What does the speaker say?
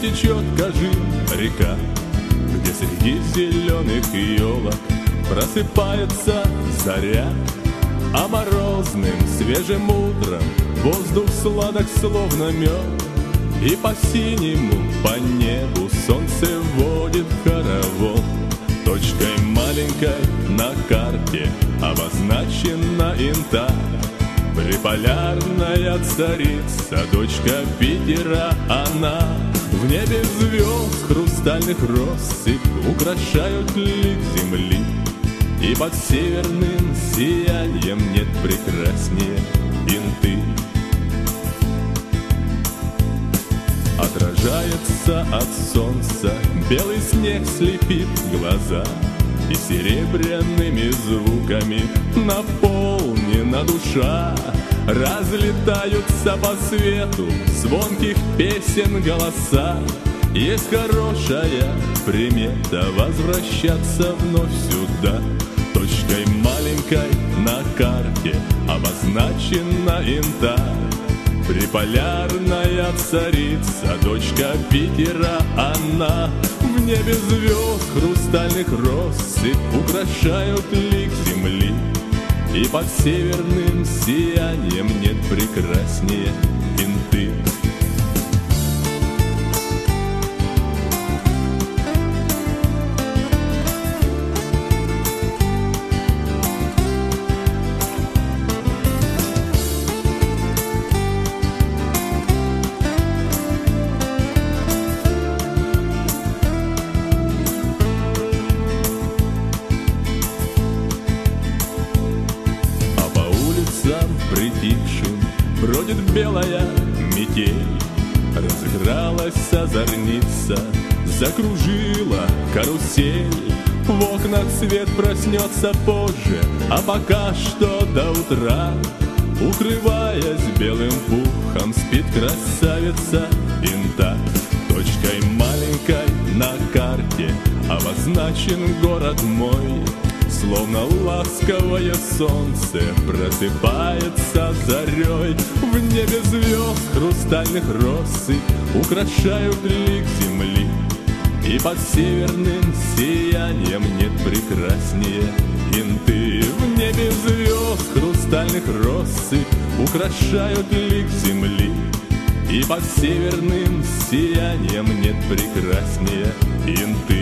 течет, кажи, река, где среди зеленых елок просыпается заря, а морозным свежим утром воздух сладок, словно мед, и по синему, по небу солнце водит хоровод. Точкой маленькой на карте обозначена Янтарь, приполярная царица, дочка Питера она. В небе звезд хрустальных россыпь украшают лик земли, и под северным сиянием нет прекраснее Янты. Отражается от солнца, белый снег слепит глаза, и серебряными звуками наполнена душа. Разлетаются по свету звонких песен голоса. Есть хорошая примета возвращаться вновь сюда. Точкой маленькой на карте обозначена Янтарь, приполярная царица, дочка Питера она. В небе звезд хрустальных россыпь украшают лик земли, и под северным сиянием нет прекраснее Янты. Притихшим бродит белая метель, разыгралась озорница, закружила карусель. В окнах свет проснется позже, а пока что до утра, укрываясь белым пухом, спит красавица Янтарь. Точкой маленькой на карте обозначен город мой, словно ласковое солнце просыпается зарей. В небе звезд хрустальных россыпь украшают лик земли, и под северным сиянием нет прекраснее Янты. В небе звезд хрустальных россыпь украшают лик земли, и под северным сиянием нет прекраснее Янты.